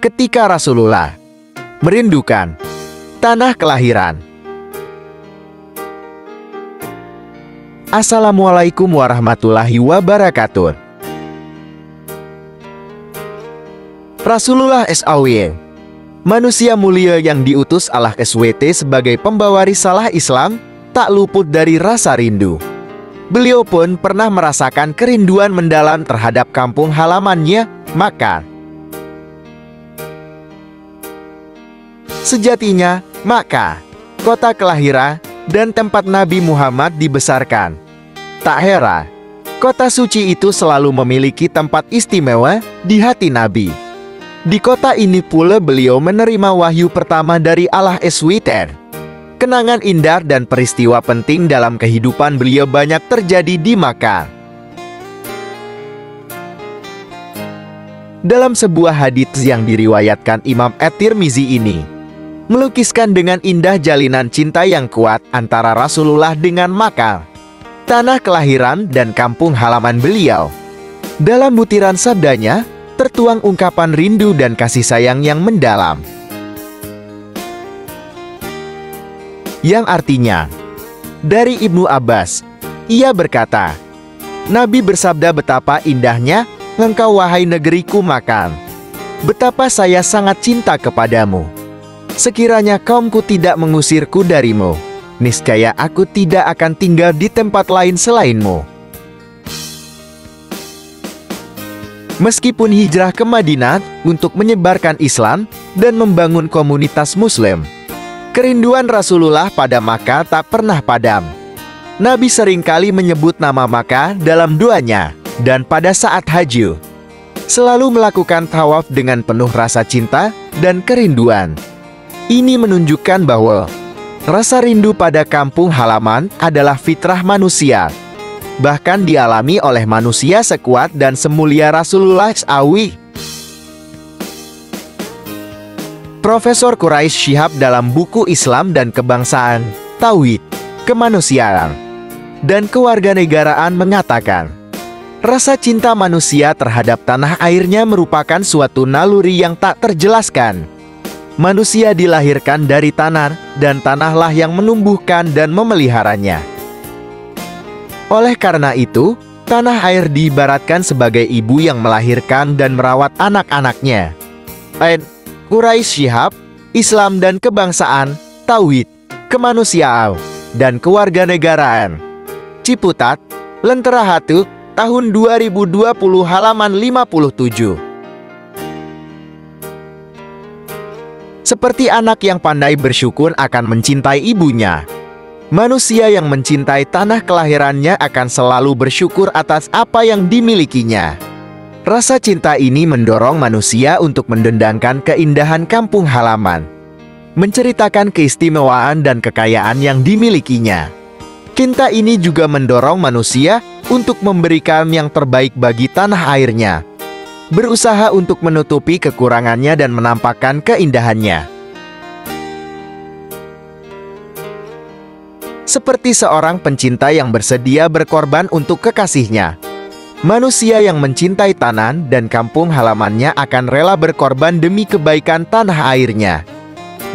ketika Rasulullah merindukan tanah kelahiran. Assalamualaikum warahmatullahi wabarakatuh. Rasulullah SAW, manusia mulia yang diutus Allah SWT sebagai pembawa risalah Islam, tak luput dari rasa rindu. Beliau pun pernah merasakan kerinduan mendalam terhadap kampung halamannya, Makkah. Sejatinya, Makkah, kota kelahiran dan tempat Nabi Muhammad dibesarkan. Tak heran, kota suci itu selalu memiliki tempat istimewa di hati Nabi. Di kota ini pula beliau menerima wahyu pertama dari Allah SWT. Kenangan indah dan peristiwa penting dalam kehidupan beliau banyak terjadi di Makkah. Dalam sebuah hadits yang diriwayatkan Imam At-Tirmizi ini, melukiskan dengan indah jalinan cinta yang kuat antara Rasulullah dengan Makkah, tanah kelahiran dan kampung halaman beliau. Dalam butiran sabdanya, tertuang ungkapan rindu dan kasih sayang yang mendalam. Yang artinya, dari Ibnu Abbas, ia berkata, Nabi bersabda betapa indahnya engkau wahai negeriku Makkah. Betapa saya sangat cinta kepadamu. Sekiranya kaumku tidak mengusirku darimu, niscaya aku tidak akan tinggal di tempat lain selainmu. Meskipun hijrah ke Madinah untuk menyebarkan Islam dan membangun komunitas Muslim, kerinduan Rasulullah pada Makkah tak pernah padam. Nabi seringkali menyebut nama Makkah dalam doanya, dan pada saat haji, selalu melakukan tawaf dengan penuh rasa cinta dan kerinduan. Ini menunjukkan bahwa rasa rindu pada kampung halaman adalah fitrah manusia, bahkan dialami oleh manusia sekuat dan semulia Rasulullah SAW. Profesor Quraish Shihab dalam buku Islam dan Kebangsaan, Tauhid, Kemanusiaan, dan Kewarganegaraan mengatakan, rasa cinta manusia terhadap tanah airnya merupakan suatu naluri yang tak terjelaskan. Manusia dilahirkan dari tanah, dan tanahlah yang menumbuhkan dan memeliharanya. Oleh karena itu, tanah air diibaratkan sebagai ibu yang melahirkan dan merawat anak-anaknya. Quraish Shihab, Islam dan Kebangsaan, Tauhid, Kemanusiaan, dan Kewarganegaraan. Ciputat, Lentera Hatu, tahun 2020 halaman 57. Seperti anak yang pandai bersyukur akan mencintai ibunya, manusia yang mencintai tanah kelahirannya akan selalu bersyukur atas apa yang dimilikinya. Rasa cinta ini mendorong manusia untuk mendendangkan keindahan kampung halaman, menceritakan keistimewaan dan kekayaan yang dimilikinya. Cinta ini juga mendorong manusia untuk memberikan yang terbaik bagi tanah airnya, berusaha untuk menutupi kekurangannya dan menampakkan keindahannya. Seperti seorang pencinta yang bersedia berkorban untuk kekasihnya, manusia yang mencintai tanah dan kampung halamannya akan rela berkorban demi kebaikan tanah airnya.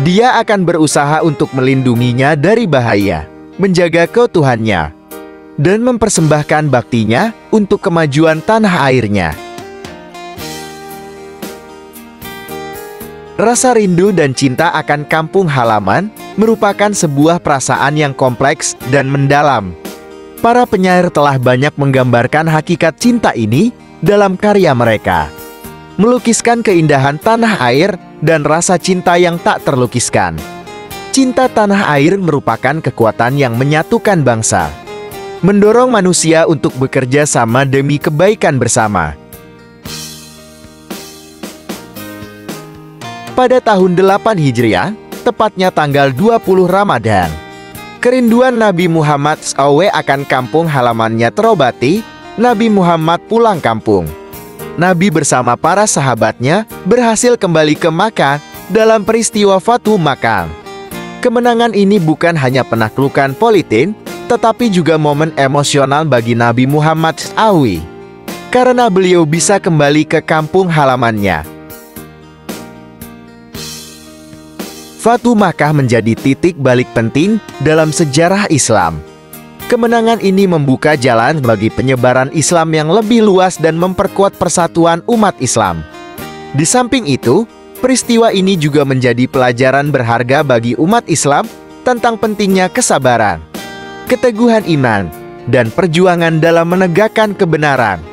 Dia akan berusaha untuk melindunginya dari bahaya, menjaga keutuhannya, dan mempersembahkan baktinya untuk kemajuan tanah airnya. Rasa rindu dan cinta akan kampung halaman merupakan sebuah perasaan yang kompleks dan mendalam. Para penyair telah banyak menggambarkan hakikat cinta ini dalam karya mereka, melukiskan keindahan tanah air dan rasa cinta yang tak terlukiskan. Cinta tanah air merupakan kekuatan yang menyatukan bangsa, mendorong manusia untuk bekerja sama demi kebaikan bersama. Pada tahun 8 Hijriah, tepatnya tanggal 20 Ramadan, kerinduan Nabi Muhammad SAW akan kampung halamannya terobati. Nabi Muhammad pulang kampung. Nabi bersama para sahabatnya berhasil kembali ke Makkah dalam peristiwa Fathu Makkah. Kemenangan ini bukan hanya penaklukan politik, tetapi juga momen emosional bagi Nabi Muhammad SAW, karena beliau bisa kembali ke kampung halamannya. Fatu Makkah menjadi titik balik penting dalam sejarah Islam. Kemenangan ini membuka jalan bagi penyebaran Islam yang lebih luas dan memperkuat persatuan umat Islam. Di samping itu, peristiwa ini juga menjadi pelajaran berharga bagi umat Islam tentang pentingnya kesabaran, keteguhan iman, dan perjuangan dalam menegakkan kebenaran.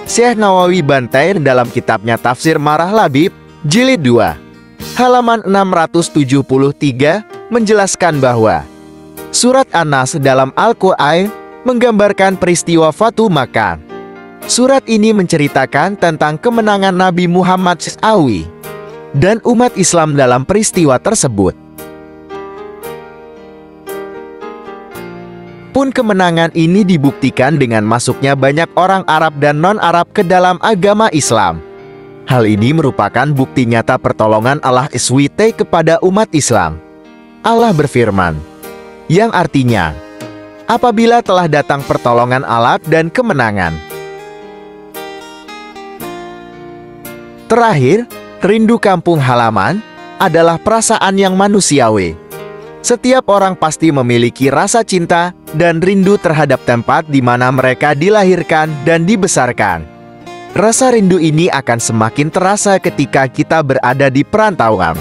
Syekh Nawawi Bantair dalam kitabnya Tafsir Marah Labib, Jilid 2, halaman 673, menjelaskan bahwa surat An-Nas dalam Al-Quran menggambarkan peristiwa Fatu Makkah. Surat ini menceritakan tentang kemenangan Nabi Muhammad SAW dan umat Islam dalam peristiwa tersebut. Pun kemenangan ini dibuktikan dengan masuknya banyak orang Arab dan non-Arab ke dalam agama Islam. Hal ini merupakan bukti nyata pertolongan Allah SWT kepada umat Islam. Allah berfirman, yang artinya, apabila telah datang pertolongan Allah dan kemenangan. Terakhir, rindu kampung halaman adalah perasaan yang manusiawi. Setiap orang pasti memiliki rasa cinta dan rindu terhadap tempat di mana mereka dilahirkan dan dibesarkan. Rasa rindu ini akan semakin terasa ketika kita berada di perantauan,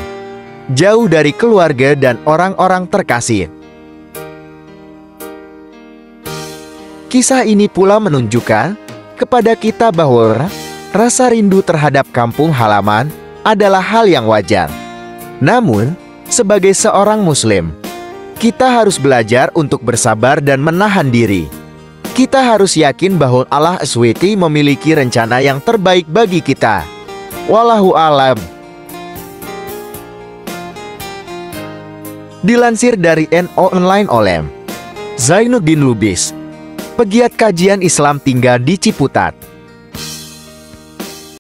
jauh dari keluarga dan orang-orang terkasih. Kisah ini pula menunjukkan kepada kita bahwa rasa rindu terhadap kampung halaman adalah hal yang wajar. Namun, sebagai seorang Muslim, kita harus belajar untuk bersabar dan menahan diri. Kita harus yakin bahwa Allah SWT memiliki rencana yang terbaik bagi kita. Wallahu a'lam. Dilansir dari NO Online oleh Zainuddin Lubis, pegiat kajian Islam tinggal di Ciputat.